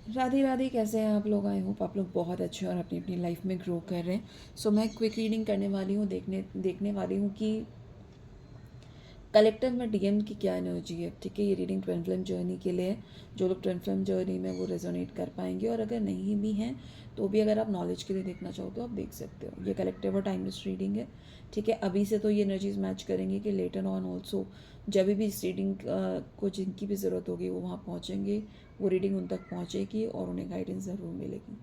राधे राधे, कैसे हैं आप लोग? आई होप आप लोग बहुत अच्छे और अपनी अपनी लाइफ में ग्रो कर रहे हैं। सो मैं क्विक रीडिंग करने वाली हूँ, देखने वाली हूँ कि कलेक्टिव में डीएम की क्या एनर्जी है। ठीक है, ये रीडिंग ट्विन फ्लेम जर्नी के लिए है। जो लोग ट्विन फ्लेम जर्नी में वो रेजोनेट कर पाएंगे, और अगर नहीं भी हैं तो भी अगर आप नॉलेज के लिए देखना चाहो तो आप देख सकते हो। ये कलेक्टिव और टाइमलेस रीडिंग है। ठीक है, अभी से तो ये एनर्जीज मैच करेंगे कि लेटर ऑन ऑल्सो जब भी इस रीडिंग को जिनकी भी ज़रूरत होगी वो वहाँ पहुँचेंगे, वो रीडिंग उन तक पहुँचेगी और उन्हें गाइडेंस ज़रूर मिलेगी।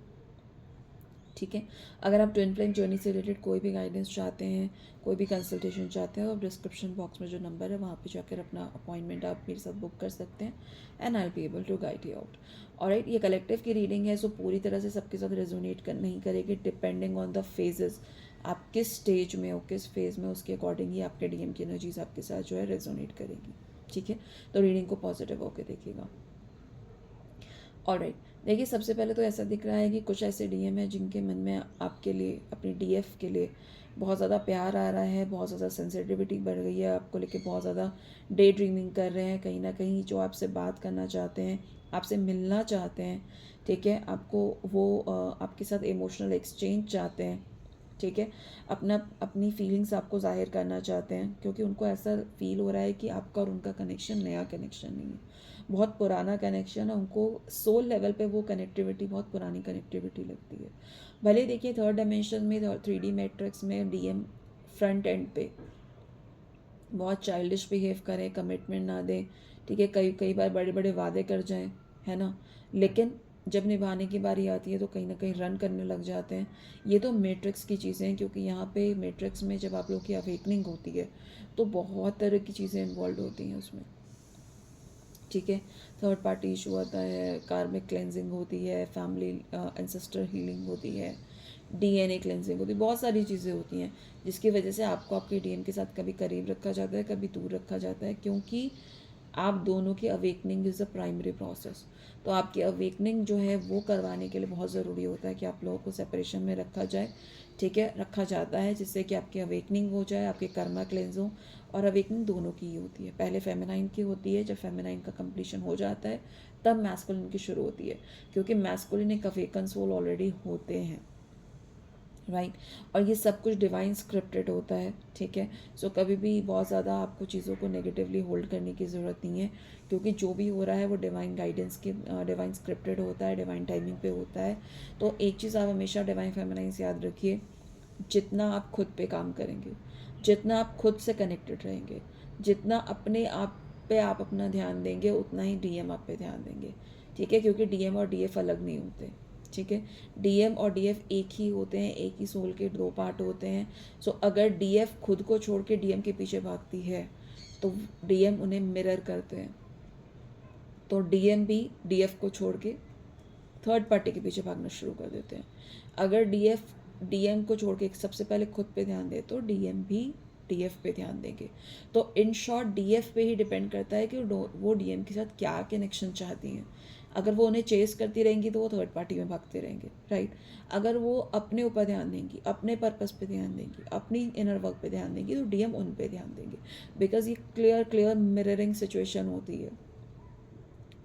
ठीक है, अगर आप ट्विन फ्लेम जर्नी से रिलेटेड कोई भी गाइडेंस चाहते हैं, कोई भी कंसल्टेशन चाहते हैं, तो डिस्क्रिप्शन बॉक्स में जो नंबर है वहाँ पे जाकर अपना अपॉइंटमेंट आप मेरे साथ बुक कर सकते हैं and I will be able to guide you out. Alright, ये कलेक्टिव की रीडिंग है, सो पूरी तरह से सबके साथ रेजोनेट नहीं करेगी, डिपेंडिंग ऑन द फेजेस। आप किस स्टेज में हो, किस फेज में, उसके अकॉर्डिंग ही आपके डीएम की एनर्जीज आपके साथ जो है रेजोनेट करेगी। ठीक है, तो रीडिंग को पॉजिटिव होकर देखिएगा। ऑलराइट, देखिए सबसे पहले तो ऐसा दिख रहा है कि कुछ ऐसे डीएम है जिनके मन में आपके लिए, अपनी डीएफ के लिए बहुत ज़्यादा प्यार आ रहा है, बहुत ज़्यादा सेंसिटिविटी बढ़ गई है, आपको लेके बहुत ज़्यादा डे ड्रीमिंग कर रहे हैं। कहीं ना कहीं जो आपसे बात करना चाहते हैं, आपसे मिलना चाहते हैं, ठीक है, आपको वो आपके साथ इमोशनल एक्सचेंज चाहते हैं। ठीक है, अपनी फीलिंग्स आपको जाहिर करना चाहते हैं, क्योंकि उनको ऐसा फील हो रहा है कि आपका और उनका कनेक्शन नया कनेक्शन नहीं है, बहुत पुराना कनेक्शन है। उनको सोल लेवल पे वो कनेक्टिविटी बहुत पुरानी कनेक्टिविटी लगती है। भले देखिए थर्ड डायमेंशन में, 3D मैट्रिक्स में डीएम फ्रंट एंड पे बहुत चाइल्डिश बिहेव करें, कमिटमेंट ना दें। ठीक है, कई कई बार बड़े बड़े वादे कर जाएं, है ना, लेकिन जब निभाने की बारी आती है तो कहीं ना कहीं रन करने लग जाते हैं। ये तो मैट्रिक्स की चीज़ें हैं, क्योंकि यहाँ पे मैट्रिक्स में जब आप लोग की अवेकनिंग होती है तो बहुत तरह की चीज़ें इन्वॉल्व होती हैं उसमें। ठीक है, थर्ड पार्टी इशू आता है, कार्मिक क्लेंजिंग होती है, फैमिली एंसेस्टर हीलिंग होती है, डीएनए क्लेंजिंग होती है, बहुत सारी चीज़ें होती हैं जिसकी वजह से आपको आपके डीएम के साथ कभी करीब रखा जाता है, कभी दूर रखा जाता है, क्योंकि आप दोनों की awakening is a primary process. तो आपकी अवेकनिंग जो है वो करवाने के लिए बहुत ज़रूरी होता है कि आप लोगों को सेपरेशन में रखा जाए। ठीक है, रखा जाता है जिससे कि आपकी अवेकनिंग हो जाए, आपके कर्मा क्लेंज हो। और अवेकनिंग दोनों की ही होती है, पहले फेमिनाइन की होती है, जब फेमिनाइन का कंप्लीशन हो जाता है तब मैस्कुलिन की शुरू होती है, क्योंकि मैस्कुलिन एक अवेकन सोल ऑलरेडी होते हैं। राइट, और ये सब कुछ डिवाइन स्क्रिप्टेड होता है। ठीक है, सो कभी भी बहुत ज़्यादा आपको चीज़ों को नेगेटिवली होल्ड करने की ज़रूरत नहीं है, क्योंकि जो भी हो रहा है वो डिवाइन गाइडेंस की, डिवाइन स्क्रिप्टेड होता है, डिवाइन टाइमिंग पे होता है। तो एक चीज़ आप हमेशा डिवाइन फेमिनाइन से याद रखिए, जितना आप खुद पे काम करेंगे, जितना आप खुद से कनेक्टेड रहेंगे, जितना अपने आप पे आप अपना ध्यान देंगे, उतना ही डीएम आप पे ध्यान देंगे। ठीक है, क्योंकि डीएम और डीएफ अलग नहीं होते। ठीक है, डीएम और डीएफ एक ही होते हैं, एक ही सोल के दो पार्ट होते हैं। सो अगर डीएफ खुद को छोड़ के डीएम के पीछे भागती है तो डीएम उन्हें मिरर करते हैं, तो डीएम भी डीएफ को छोड़ के थर्ड पार्टी के पीछे भागना शुरू कर देते हैं। अगर डीएफ डीएम को छोड़ के सबसे पहले खुद पे ध्यान दे तो डीएम भी डीएफ पे ध्यान देंगे। तो इन शॉर्ट डीएफ पे ही डिपेंड करता है कि वो डीएम के साथ क्या कनेक्शन चाहती हैं। अगर वो उन्हें चेस करती रहेंगी तो वो थर्ड पार्टी में भागते रहेंगे। राइट, अगर वो अपने ऊपर ध्यान देंगी, अपने पर्पस पे ध्यान देंगी, अपनी इनर वर्क पे ध्यान देंगी, तो डीएम उन पे ध्यान देंगे, बिकॉज ये क्लियर क्लियर मिररिंग सिचुएशन होती है।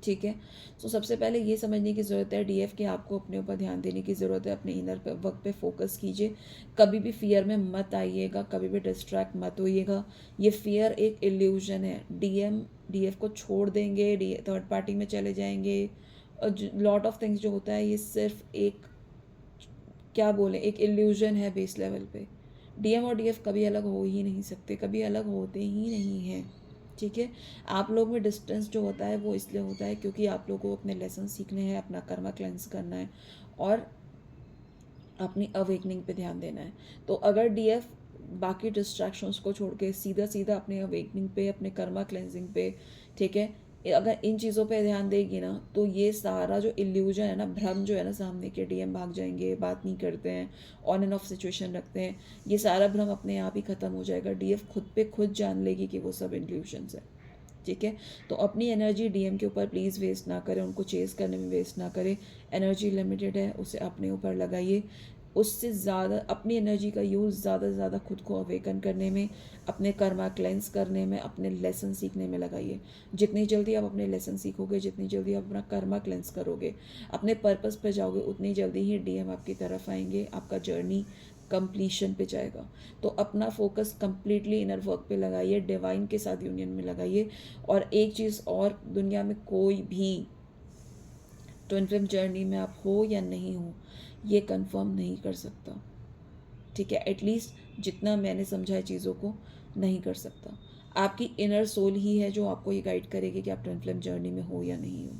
ठीक है, सो सबसे पहले ये समझने की ज़रूरत है डीएफ कि आपको अपने ऊपर ध्यान देने की ज़रूरत है, अपने इनर वर्क पे फोकस कीजिए। कभी भी फियर में मत आइएगा, कभी भी डिस्ट्रैक्ट मत होइएगा। ये फियर एक इल्यूजन है। डीएम डीएफ को छोड़ देंगे, डी थर्ड पार्टी में चले जाएंगे, और लॉट ऑफ थिंग्स जो होता है ये सिर्फ एक, क्या बोले, एक इल्यूजन है बेस लेवल पे। डीएम और डीएफ कभी अलग हो ही नहीं सकते, कभी अलग होते ही नहीं हैं। ठीक है, आप लोग में डिस्टेंस जो होता है वो इसलिए होता है क्योंकि आप लोगों को अपने लेसन सीखने हैं, अपना कर्मा क्लेंस करना है और अपनी अवेकनिंग पे ध्यान देना है। तो अगर डीएफ बाकी डिस्ट्रैक्शंस को छोड़ के सीधा सीधा अपने अवेकनिंग पे, अपने कर्मा क्लेंजिंग पे, ठीक है, अगर इन चीज़ों पे ध्यान देगी ना, तो ये सारा जो इल्यूजन है ना, भ्रम जो है ना, सामने के डीएम भाग जाएंगे, बात नहीं करते हैं, ऑन एंड ऑफ सिचुएशन रखते हैं, ये सारा भ्रम अपने आप ही ख़त्म हो जाएगा। डीएफ खुद पे खुद जान लेगी कि वो सब इल्यूजन्स है। ठीक है, तो अपनी एनर्जी डीएम के ऊपर प्लीज़ वेस्ट ना करें, उनको चेस करने में वेस्ट ना करें। एनर्जी लिमिटेड है, उसे अपने ऊपर लगाइए। उससे ज़्यादा अपनी एनर्जी का यूज़ ज़्यादा से ज़्यादा खुद को अवेकन करने में, अपने कर्मा क्लेंस करने में, अपने लेसन सीखने में लगाइए। जितनी जल्दी आप अपने लेसन सीखोगे, जितनी जल्दी आप अपना कर्मा क्लेंस करोगे, अपने पर्पस पे जाओगे, उतनी जल्दी ही डीएम आपकी तरफ आएंगे, आपका जर्नी कंप्लीशन पे जाएगा। तो अपना फोकस कंप्लीटली इनर वर्क पे लगाइए, डिवाइन के साथ यूनियन में लगाइए। और एक चीज़ और, दुनिया में कोई भी ट्विन फ्लेम जर्नी में आप हो या नहीं हो, ये कंफर्म नहीं कर सकता, ठीक है? एटलीस्ट जितना मैंने समझा है चीज़ों को, नहीं कर सकता। आपकी इनर सोल ही है जो आपको ये गाइड करेगी कि आप ट्विन फ्लेम जर्नी में हो या नहीं हो।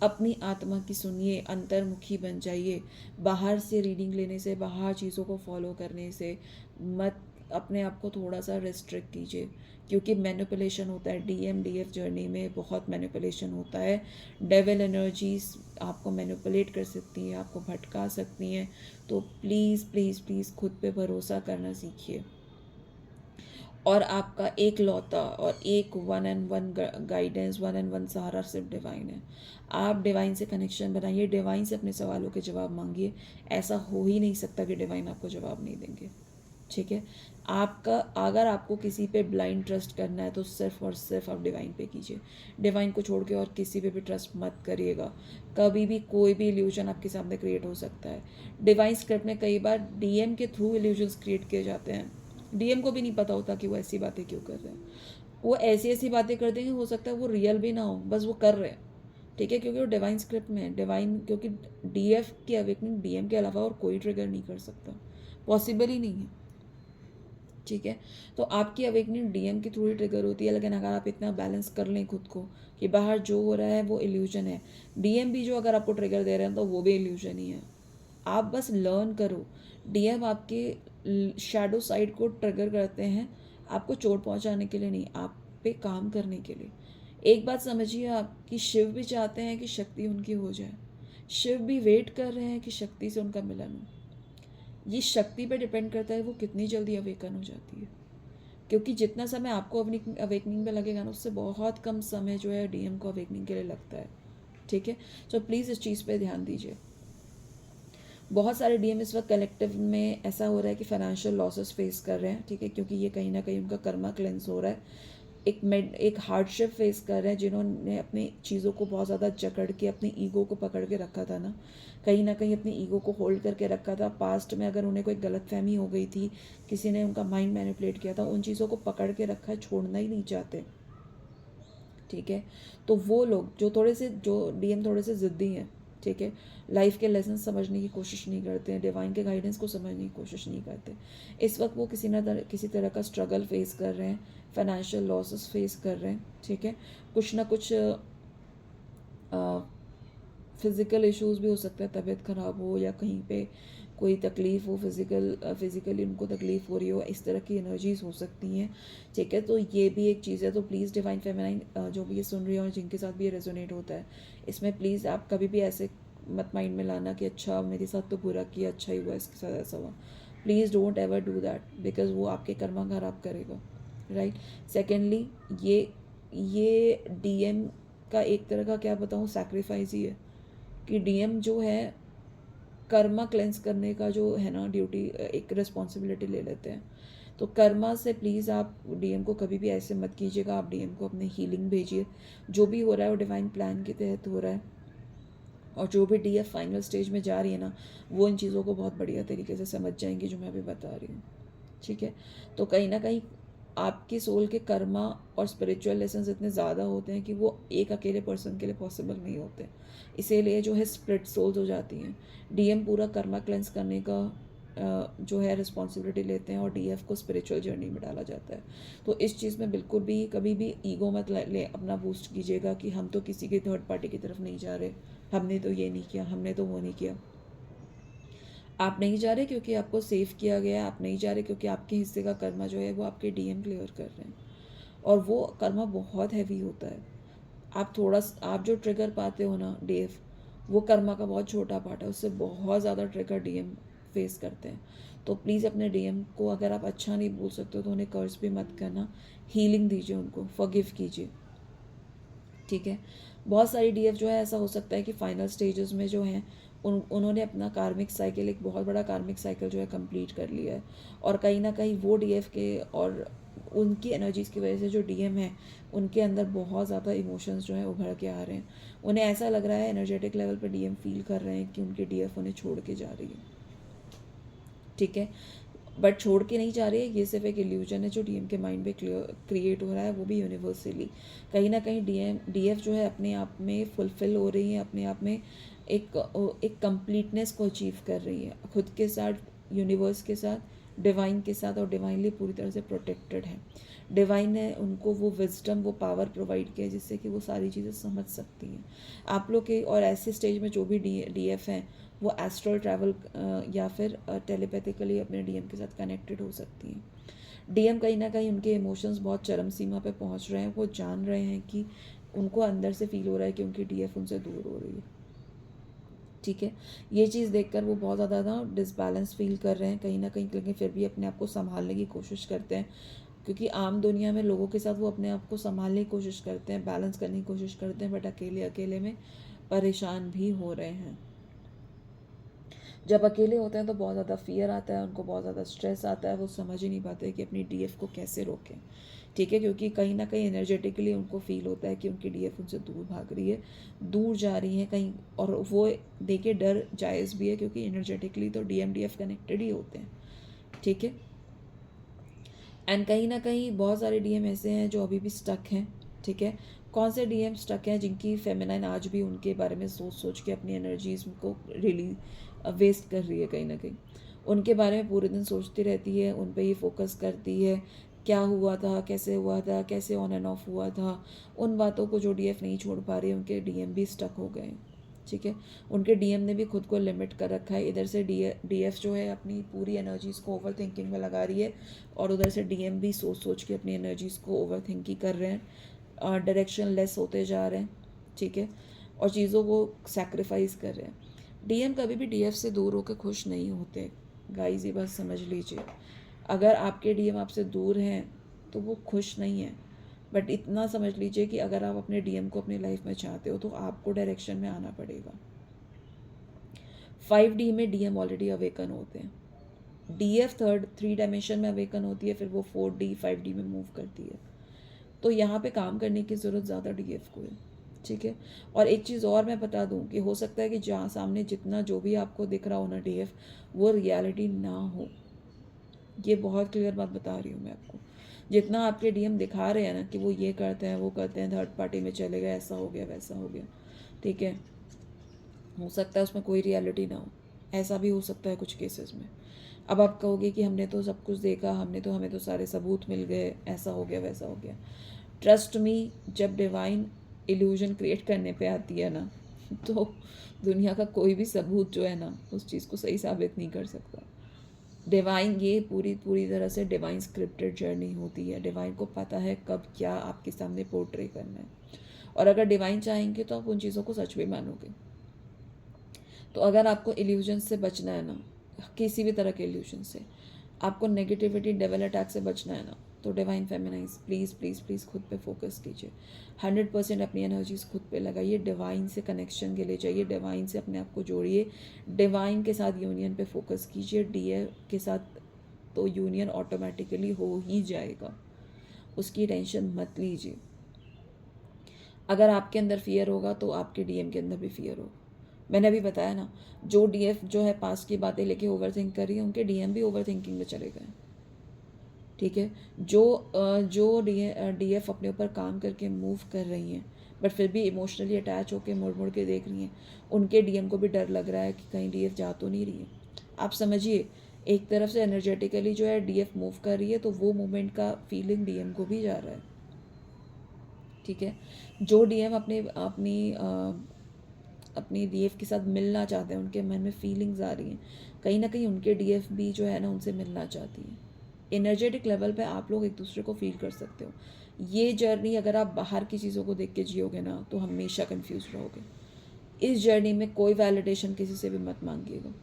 अपनी आत्मा की सुनिए, अंतर्मुखी बन जाइए। बाहर से रीडिंग लेने से, बाहर चीज़ों को फॉलो करने से मत अपने आप को थोड़ा सा रेस्ट्रिक्ट कीजिए, क्योंकि मैनिपुलेशन होता है। डीएम डीएफ जर्नी में बहुत मैनिपुलेशन होता है। डेविल एनर्जीज आपको मैनिपुलेट कर सकती हैं, आपको भटका सकती हैं। तो प्लीज़ प्लीज़ प्लीज़ खुद पे भरोसा करना सीखिए। और आपका एक लौता और एक one and one guidance, one and one सहारा सिर्फ डिवाइन है। आप डिवाइन से कनेक्शन बनाइए, डिवाइन से अपने सवालों के जवाब मांगिए। ऐसा हो ही नहीं सकता कि डिवाइन आपको जवाब नहीं देंगे, ठीक है? आपका अगर आपको किसी पे ब्लाइंड ट्रस्ट करना है तो सिर्फ और सिर्फ आप डिवाइन पे कीजिए। डिवाइन को छोड़ के और किसी पे भी ट्रस्ट मत करिएगा। कभी भी कोई भी इल्यूजन आपके सामने क्रिएट हो सकता है। डिवाइन स्क्रिप्ट में कई बार डीएम के थ्रू इल्यूजन्स क्रिएट किए जाते हैं। डीएम को भी नहीं पता होता कि वो ऐसी बातें क्यों कर रहे हैं। वो ऐसी ऐसी बातें कर देंगे, हो सकता है वो रियल भी ना हो, बस वो कर रहे हैं, ठीक है? क्योंकि वो डिवाइन स्क्रिप्ट में है। डिवाइन, क्योंकि डीएफ की अवेकनिंग डीएम के अलावा और कोई ट्रिगर नहीं कर सकता, पॉसिबल ही नहीं है, ठीक है? तो आपकी अवेकनिंग डीएम के थ्रू ही ट्रिगर होती है। लेकिन अगर आप इतना बैलेंस कर लें खुद को कि बाहर जो हो रहा है वो इल्यूजन है, डीएम भी जो अगर आपको ट्रिगर दे रहे हैं तो वो भी इल्यूजन ही है। आप बस लर्न करो। डीएम आपके शैडो साइड को ट्रिगर करते हैं, आपको चोट पहुंचाने के लिए नहीं, आप पे काम करने के लिए। एक बात समझिए आप, कि शिव भी चाहते हैं कि शक्ति उनकी हो जाए। शिव भी वेट कर रहे हैं कि शक्ति से उनका मिलन हो। ये शक्ति पे डिपेंड करता है वो कितनी जल्दी अवेकन हो जाती है, क्योंकि जितना समय आपको अपनी अवेकनिंग में लगेगा ना, उससे बहुत कम समय जो है डीएम को अवेकनिंग के लिए लगता है, ठीक है? सो प्लीज़ इस चीज़ पे ध्यान दीजिए। बहुत सारे डीएम इस वक्त कलेक्टिव में ऐसा हो रहा है कि फाइनेंशियल लॉसेस फेस कर रहे हैं, ठीक है? क्योंकि ये कहीं ना कहीं उनका कर्मा क्लेंस हो रहा है। एक हार्डशिप फेस कर रहे हैं, जिन्होंने अपनी चीज़ों को बहुत ज़्यादा जकड़ के, अपनी ईगो को पकड़ के रखा था ना कहीं अपनी ईगो को होल्ड करके रखा था। पास्ट में अगर उन्हें कोई गलतफहमी हो गई थी, किसी ने उनका माइंड मैनिपुलेट किया था, उन चीज़ों को पकड़ के रखा है, छोड़ना ही नहीं चाहते, ठीक है? तो वो लोग जो डीएम थोड़े से ज़िद्दी हैं, ठीक है, लाइफ के लेसन समझने की कोशिश नहीं करते हैं, डिवाइन के गाइडेंस को समझने की कोशिश नहीं करते, इस वक्त वो किसी तरह का स्ट्रगल फेस कर रहे हैं, फाइनेंशियल लॉसेस फेस कर रहे हैं, ठीक है? कुछ ना कुछ फिज़िकल इश्यूज भी हो सकता है, तबीयत ख़राब हो या कहीं पे कोई तकलीफ़ हो, फिज़िकली उनको तकलीफ़ हो रही हो, इस तरह की एनर्जीज हो सकती हैं, ठीक है? तो ये भी एक चीज़ है। तो प्लीज़ डिवाइन फेमिनाइन जो भी ये सुन रही है और जिनके साथ भी ये रेजोनेट होता है, इसमें प्लीज़ आप कभी भी ऐसे मत माइंड में लाना कि अच्छा मेरे साथ तो बुरा किया, अच्छा ही हुआ, इसके साथ ऐसा हुआ। Please don't ever do that, because वो आपके कर्मा खराब करेगा, राइट? सेकेंडली, ये डीएम का एक तरह का क्या बताऊँ, सैक्रिफाइस ही है। कि डीएम जो है कर्मा क्लेंस करने का जो है ना ड्यूटी, एक रिस्पॉन्सिबिलिटी ले लेते हैं। तो कर्मा से प्लीज़ आप डीएम को कभी भी ऐसे मत कीजिएगा। आप डीएम को अपने हीलिंग भेजिए। जो भी हो रहा है वो डिवाइन प्लान के तहत हो रहा है। और जो भी डीएफ फाइनल स्टेज में जा रही है ना, वो इन चीज़ों को बहुत बढ़िया तरीके से समझ जाएंगी जो मैं अभी बता रही हूँ, ठीक है? तो कहीं ना कहीं आपके सोल के कर्मा और स्पिरिचुअल लेसन्स इतने ज़्यादा होते हैं कि वो एक अकेले पर्सन के लिए पॉसिबल नहीं होते। इसीलिए जो है स्प्लिट सोल्स हो जाती हैं। डीएम पूरा कर्मा क्लेंस करने का जो है रिस्पॉन्सिबिलिटी लेते हैं और डीएफ को स्पिरिचुअल जर्नी में डाला जाता है। तो इस चीज़ में बिल्कुल भी कभी भी ईगो मत ले अपना बूस्ट कीजिएगा कि हम तो किसी की थर्ड पार्टी की तरफ नहीं जा रहे, हमने तो ये नहीं किया, हमने तो वो नहीं किया। आप नहीं जा रहे क्योंकि आपको सेव किया गया है, आप नहीं जा रहे क्योंकि आपके हिस्से का कर्मा जो है वो आपके डीएम क्लियर कर रहे हैं, और वो कर्मा बहुत हैवी होता है। आप जो ट्रिगर पाते हो ना डीएफ, वो कर्मा का बहुत छोटा पार्ट है, उससे बहुत ज़्यादा ट्रिगर डीएम फेस करते हैं। तो प्लीज़ अपने डीएम को अगर आप अच्छा नहीं बोल सकते हो तो उन्हें कर्ज भी मत करना, हीलिंग दीजिए, उनको फॉरगिव कीजिए, ठीक है? बहुत सारी डीएफ जो है ऐसा हो सकता है कि फाइनल स्टेजेस में जो हैं उन्होंने अपना कार्मिक साइकिल, एक बहुत बड़ा कार्मिक साइकिल जो है कंप्लीट कर लिया है, और कहीं ना कहीं वो डीएफ के और उनकी एनर्जीज़ की वजह से जो डीएम है उनके अंदर बहुत ज़्यादा इमोशंस जो है उभर के आ रहे हैं। उन्हें ऐसा लग रहा है, एनर्जेटिक लेवल पर डीएम फील कर रहे हैं कि उनकी डीएफ उन्हें छोड़ के जा रही है। ठीक है, बट छोड़ के नहीं जा रही है, ये सिर्फ एक इल्यूजन है जो डीएम के माइंड में क्रिएट हो रहा है, वो भी यूनिवर्सली। कहीं ना कहीं डीएफ जो है अपने आप में फुलफिल हो रही है, अपने आप में एक कंप्लीटनेस को अचीव कर रही है, खुद के साथ, यूनिवर्स के साथ, डिवाइन के साथ, और डिवाइनली पूरी तरह से प्रोटेक्टेड है। डिवाइन ने उनको वो विजडम, वो पावर प्रोवाइड किया जिससे कि वो सारी चीज़ें समझ सकती हैं आप लोग के। और ऐसे स्टेज में जो भी डीएफ हैं वो एस्ट्रल ट्रैवल या फिर टेलीपैथिकली अपने डीएम के साथ कनेक्टेड हो सकती हैं। डीएम कहीं ना कहीं उनके इमोशंस बहुत चरम सीमा पे पहुंच रहे हैं, वो जान रहे हैं कि उनको अंदर से फील हो रहा है कि उनकी डीएफ उनसे दूर हो रही है। ठीक है, ये चीज़ देखकर वो बहुत ज़्यादा ना डिसबैलेंस फील कर रहे हैं कहीं ना कहीं, लेकिन फिर भी अपने आप को संभालने की कोशिश करते हैं, क्योंकि आम दुनिया में लोगों के साथ वो अपने आप को संभालने की कोशिश करते हैं, बैलेंस करने की कोशिश करते हैं, बट अकेले अकेले में परेशान भी हो रहे हैं। जब अकेले होते हैं तो बहुत ज़्यादा फियर आता है, उनको बहुत ज़्यादा स्ट्रेस आता है, वो समझ ही नहीं पाते कि अपनी डीएफ को कैसे रोकें। ठीक है, क्योंकि कहीं ना कहीं एनर्जेटिकली उनको फील होता है कि उनकी डीएफ उनसे दूर भाग रही है, दूर जा रही है कहीं, और वो देखिए डर जायज़ भी है, क्योंकि एनर्जेटिकली तो डीएम डीएफ कनेक्टेड ही होते हैं। ठीक है, एंड कहीं ना कहीं बहुत सारे डीएम ऐसे हैं जो अभी भी स्टक हैं। ठीक है, कौन से डीएम स्टक हैं? जिनकी फेमिनाइन आज भी उनके बारे में सोच सोच के अपनी एनर्जीज को रिलीज वेस्ट कर रही है, कहीं ना कहीं उनके बारे में पूरे दिन सोचती रहती है, उन पर ही फोकस करती है, क्या हुआ था, कैसे हुआ था, कैसे ऑन एंड ऑफ हुआ था, उन बातों को जो डीएफ नहीं छोड़ पा रही है, उनके डीएम भी स्टक हो गए। ठीक है, उनके डीएम ने भी खुद को लिमिट कर रखा है। इधर से डीएफ जो है अपनी पूरी एनर्जीज़ को ओवर थिंकिंग में लगा रही है, और उधर से डीएम भी सोच सोच के अपनी एनर्जीज़ को ओवर थिंकिंग कर रहे हैं, डायरेक्शन लेस होते जा रहे हैं। ठीक है, और चीज़ों को सेक्रीफाइस कर रहे हैं। डीएम कभी भी डीएफ से दूर होकर खुश नहीं होते गाइस, ये बात समझ लीजिए। अगर आपके डीएम आपसे दूर हैं तो वो खुश नहीं है, बट इतना समझ लीजिए कि अगर आप अपने डीएम को अपनी लाइफ में चाहते हो तो आपको डायरेक्शन में आना पड़ेगा। 5D में डीएम ऑलरेडी अवेकन होते हैं, डीएफ थ्री डायमेंशन में अवेकन होती है, फिर वो 4D 5D में मूव करती है। तो यहाँ पे काम करने की ज़रूरत ज़्यादा डीएफ को है। ठीक है, और एक चीज़ और मैं बता दूँ कि हो सकता है कि जहाँ सामने जितना जो भी आपको दिख रहा हो ना डीएफ, वो रियलिटी ना हो। ये बहुत क्लियर बात बता रही हूँ मैं आपको। जितना आपके डीएम दिखा रहे हैं ना कि वो ये करते हैं, वो करते हैं, थर्ड पार्टी में चले गए, ऐसा हो गया, वैसा हो गया, ठीक है, हो सकता है उसमें कोई रियलिटी ना हो, ऐसा भी हो सकता है कुछ केसेस में। अब आप कहोगे कि हमने तो सब कुछ देखा, हमें तो सारे सबूत मिल गए, ऐसा हो गया, वैसा हो गया। ट्रस्ट मी, जब डिवाइन इल्यूजन क्रिएट करने पे आती है ना, तो दुनिया का कोई भी सबूत जो है ना उस चीज़ को सही साबित नहीं कर सकता। डिवाइन, ये पूरी तरह से डिवाइन स्क्रिप्टेड जर्नी होती है। डिवाइन को पता है कब क्या आपके सामने पोर्ट्रे करना है, और अगर डिवाइन चाहेंगे तो आप उन चीज़ों को सच भी मानोगे। तो अगर आपको इल्यूजन से बचना है ना, किसी भी तरह के इल्यूजन से, आपको नेगेटिविटी, डेविल अटैक से बचना है ना, तो डिवाइन फेमिनाइज प्लीज़ प्लीज़ प्लीज़ खुद पे फोकस कीजिए। 100% अपनी एनर्जीज खुद पे लगाइए, डिवाइन से कनेक्शन के लिए जाइए, डिवाइन से अपने आप को जोड़िए, डिवाइन के साथ यूनियन पे फोकस कीजिए। डीए के साथ तो यूनियन ऑटोमेटिकली हो ही जाएगा, उसकी टेंशन मत लीजिए। अगर आपके अंदर फियर होगा तो आपके डीएम के अंदर भी फियर होगा। मैंने अभी बताया ना, जो डीएफ जो है पास की बातें लेके ओवर थिंक कर रही है, उनके डीएम भी ओवर थिंकिंग में चले गए। ठीक है, जो डीएफ अपने ऊपर काम करके मूव कर रही हैं, बट फिर भी इमोशनली अटैच होकर मुड़ मुड़ के देख रही हैं, उनके डीएम को भी डर लग रहा है कि कहीं डीएफ जा तो नहीं रही है। आप समझिए, एक तरफ से एनर्जेटिकली जो है डीएफ मूव कर रही है, तो वो मूवमेंट का फीलिंग डीएम को भी जा रहा है। ठीक है, जो डीएम अपनी डीएफ के साथ मिलना चाहते हैं, उनके मन में फीलिंग्स आ रही हैं, कहीं ना कहीं उनके डीएफ भी जो है ना उनसे मिलना चाहती है। एनर्जेटिक लेवल पे आप लोग एक दूसरे को फील कर सकते हो। ये जर्नी अगर आप बाहर की चीज़ों को देख के जियोगे ना तो हमेशा कंफ्यूज रहोगे। इस जर्नी में कोई वैलिडेशन किसी से भी मत मांगिएगा।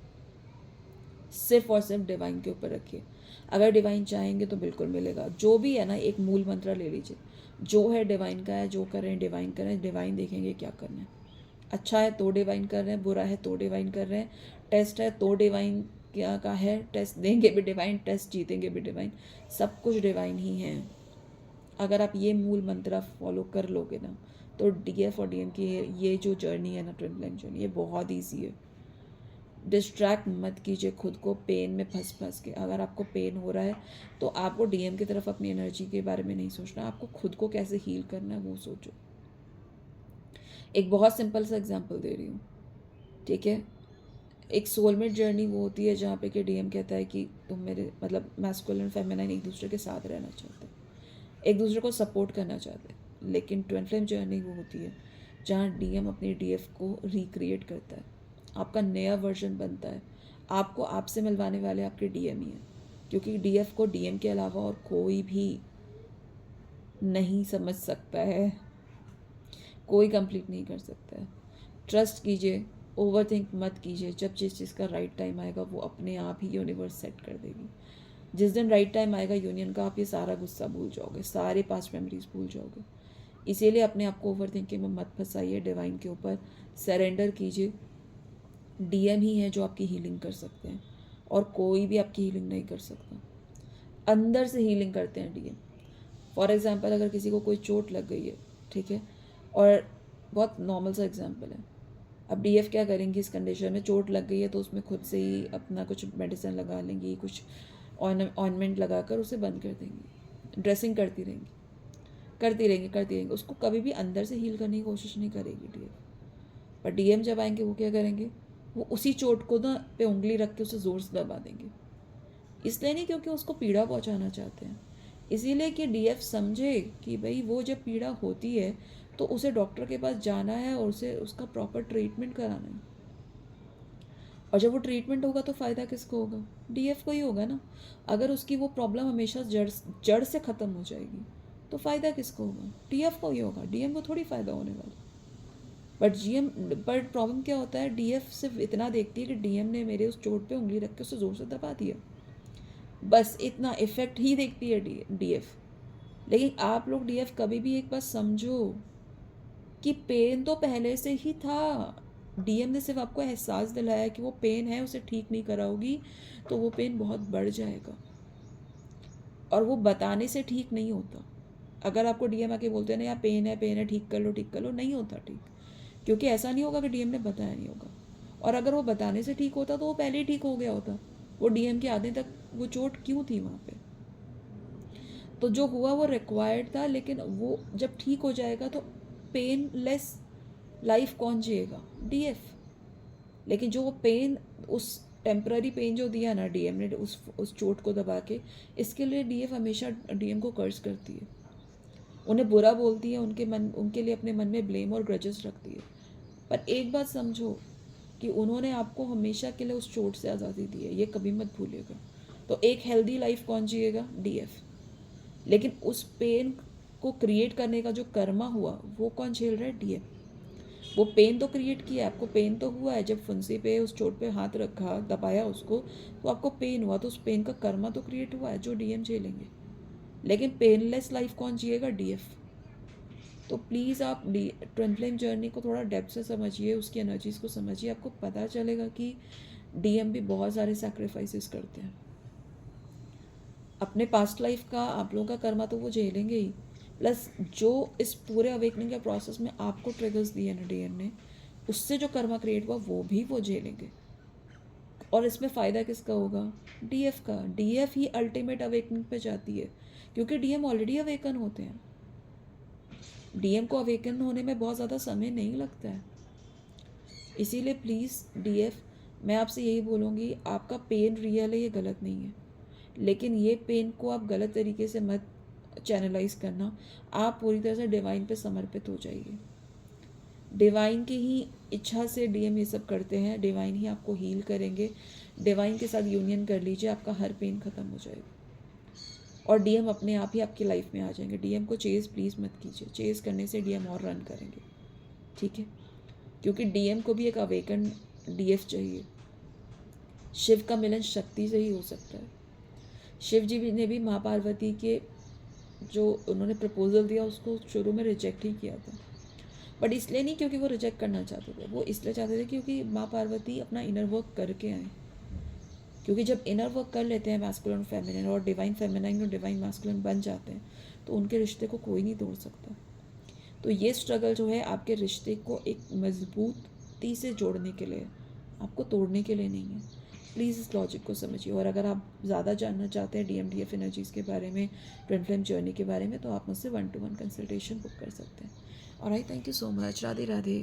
सिर्फ और सिर्फ डिवाइन के ऊपर रखिए। अगर डिवाइन चाहेंगे तो बिल्कुल मिलेगा। जो भी है ना, एक मूल मंत्र ले लीजिए, जो है डिवाइन का है, जो कर रहे हैं डिवाइन कर रहे हैं, डिवाइन देखेंगे क्या करना है। अच्छा है तो डिवाइन कर रहे हैं, बुरा है तो डिवाइन कर रहे हैं, टेस्ट है तो डिवाइन क्या का है, टेस्ट देंगे भी डिवाइन, टेस्ट जीतेंगे भी डिवाइन, सब कुछ डिवाइन ही है। अगर आप ये मूल मंत्र फॉलो कर लोगे ना, तो डीएफ और डीएम की ये जो जर्नी है ना, ट्विन फ्लेम जर्नी, ये बहुत ईजी है। डिस्ट्रैक्ट मत कीजिए खुद को पेन में फंस के। अगर आपको पेन हो रहा है तो आपको डीएम की तरफ अपनी एनर्जी के बारे में नहीं सोचना, आपको खुद को कैसे हील करना है वो सोचो। एक बहुत सिंपल सा एग्जांपल दे रही हूँ, ठीक है। एक सोलमेट जर्नी वो होती है जहाँ पे कि डीएम कहता है कि तुम मेरे मतलब मैस्कुलिन फेमिनाइन एक दूसरे के साथ रहना चाहते हैं, एक दूसरे को सपोर्ट करना चाहते हैं। लेकिन ट्विन फ्लेम जर्नी वो होती है जहाँ डीएम अपनी डीएफ को रिक्रिएट करता है, आपका नया वर्जन बनता है। आपको आपसे मिलवाने वाले आपके डीएम ही हैं, क्योंकि डीएफ को डीएम के अलावा और कोई भी नहीं समझ सकता है, कोई कंप्लीट नहीं कर सकता है। ट्रस्ट कीजिए, ओवर थिंक मत कीजिए। जब जिस चीज़ का राइट टाइम आएगा वो अपने आप ही यूनिवर्स सेट कर देगी। जिस दिन राइट टाइम आएगा यूनियन का, आप ये सारा गुस्सा भूल जाओगे, सारे पास्ट मेमोरीज भूल जाओगे। इसीलिए अपने आप को ओवर थिंकिंग में मत फंसाइए, डिवाइन के ऊपर सरेंडर कीजिए। डीएम ही है जो आपकी हीलिंग कर सकते हैं, और कोई भी आपकी हीलिंग नहीं कर सकता। अंदर से हीलिंग करते हैं डीएम। फॉर एग्जांपल, अगर किसी को कोई चोट लग गई है, ठीक है, और बहुत नॉर्मल सा एग्जांपल है, अब डीएफ क्या करेंगी इस कंडीशन में, चोट लग गई है तो उसमें खुद से ही अपना कुछ मेडिसिन लगा लेंगी, कुछ ऑइंटमेंट लगाकर उसे बंद कर देंगी, ड्रेसिंग करती रहेंगी करती रहेंगी करती रहेंगी, उसको कभी भी अंदर से हील करने की कोशिश नहीं करेगी डीएफ। पर डीएम जब आएंगे वो क्या करेंगे, वो उसी चोट को ना पे उंगली रख के उसे ज़ोर से दबा देंगे। इसलिए नहीं क्योंकि उसको पीड़ा पहुंचाना चाहते हैं, इसीलिए कि डीएफ समझे कि भाई वो जब पीड़ा होती है तो उसे डॉक्टर के पास जाना है और उसे उसका प्रॉपर ट्रीटमेंट कराना है। और जब वो ट्रीटमेंट होगा तो फ़ायदा किसको होगा, डीएफ को ही होगा ना। अगर उसकी वो प्रॉब्लम हमेशा जड़ से ख़त्म हो जाएगी तो फ़ायदा किसको होगा, डीएफ को ही होगा, डीएम को थोड़ी फ़ायदा होने वाला। बट प्रॉब्लम क्या होता है, डीएफ सिर्फ इतना देखती है कि डीएम ने मेरे उस चोट पे उंगली रख के उसे ज़ोर से दबा दिया, बस इतना इफेक्ट ही देखती है डीएफ। लेकिन आप लोग डीएफ कभी भी एक बात समझो कि पेन तो पहले से ही था, डीएम ने सिर्फ आपको एहसास दिलाया कि वो पेन है, उसे ठीक नहीं कराओगी तो वो पेन बहुत बढ़ जाएगा, और वो बताने से ठीक नहीं होता। अगर आपको डीएम आके बोलते हैं ना यार पेन है ठीक कर लो, नहीं होता ठीक, क्योंकि ऐसा नहीं होगा कि डीएम ने बताया नहीं होगा। और अगर वो बताने से ठीक होता तो वो पहले ही ठीक हो गया होता, वो डीएम के आने तक वो चोट क्यों थी वहाँ पे। तो जो हुआ वो रिक्वायर्ड था, लेकिन वो जब ठीक हो जाएगा तो पेन लेस लाइफ कौन जिएगा, डीएफ। लेकिन जो वो पेन, उस टेम्पररी पेन जो दिया ना डीएम ने उस चोट को दबा के, इसके लिए डीएफ हमेशा डीएम को कर्ज करती है, उन्हें बुरा बोलती है, उनके लिए अपने मन में ब्लेम और ग्रजेस रखती है। पर एक बात समझो कि उन्होंने आपको हमेशा के लिए उस चोट से आज़ादी दी है, ये कभी मत भूलिएगा। तो एक हेल्दी लाइफ कौन जिएगा, डीएफ। लेकिन उस पेन को क्रिएट करने का जो कर्मा हुआ वो कौन झेल रहा है, डीएफ। वो पेन तो क्रिएट किया, आपको पेन तो हुआ है, जब फुंसी पे उस चोट पे हाथ रखा, दबाया उसको, तो आपको पेन हुआ, तो उस पेन का कर्मा तो क्रिएट हुआ है जो डीएम झेलेंगे। लेकिन पेनलेस लाइफ कौन जिएगा, डीएफ। तो प्लीज़ आप ट्विन फ्लेम जर्नी को थोड़ा डेप्थ से समझिए, उसकी एनर्जीज को समझिए, आपको पता चलेगा कि डीएम भी बहुत सारे सैक्रिफाइसेस करते हैं। अपने पास्ट लाइफ का आप लोगों का कर्मा तो वो झेलेंगे ही, प्लस जो इस पूरे अवेकनिंग के प्रोसेस में आपको ट्रिगर्स दिए ना डीएम ने, उससे जो कर्मा क्रिएट हुआ वो भी वो झेलेंगे। और इसमें फ़ायदा किसका होगा, डीएफ का। डीएफ ही अल्टीमेट अवेकनिंग पे जाती है, क्योंकि डीएम ऑलरेडी अवेकन होते हैं। डीएम को अवेकन होने में बहुत ज़्यादा समय नहीं लगता है। इसीलिए प्लीज़ डीएफ, मैं आपसे यही बोलूँगी, आपका पेन रियल है, ये गलत नहीं है, लेकिन ये पेन को आप गलत तरीके से मत चैनलाइज करना। आप पूरी तरह से डिवाइन पे समर्पित हो जाइए। डिवाइन की ही इच्छा से डीएम ये सब करते हैं, डिवाइन ही आपको हील करेंगे। डिवाइन के साथ यूनियन कर लीजिए, आपका हर पेन ख़त्म हो जाएगा और डीएम अपने आप ही आपकी लाइफ में आ जाएंगे। डीएम को चेज़ प्लीज़ मत कीजिए, चेज़ करने से डीएम और रन करेंगे, ठीक है, क्योंकि डीएम को भी एक अवेकन डीएफ चाहिए। शिव का मिलन शक्ति से ही हो सकता है। शिव जी ने भी माँ पार्वती के जो उन्होंने प्रपोजल दिया उसको शुरू में रिजेक्ट ही किया था, बट इसलिए नहीं क्योंकि वो रिजेक्ट करना चाहते थे, वो इसलिए चाहते थे क्योंकि माँ पार्वती अपना इनर वर्क करके आए। क्योंकि जब इनर वर्क कर लेते हैं मैस्कुलिन और फेमिनिन, और डिवाइन फेमिनाइन और डिवाइन मैस्कुलिन बन जाते हैं, तो उनके रिश्ते को कोई नहीं तोड़ सकता। तो ये स्ट्रगल जो है आपके रिश्ते को एक मजबूती से जोड़ने के लिए, आपको तोड़ने के लिए नहीं है। प्लीज़ इस लॉजिक को समझिए। और अगर आप ज़्यादा जानना चाहते हैं DMDF एनर्जीज़ के बारे में, ट्विन फ्लेम जर्नी के बारे में, तो आप मुझसे 1-to-1 कंसल्टेशन बुक कर सकते हैं। और आई thank you so much. Radhe Radhe.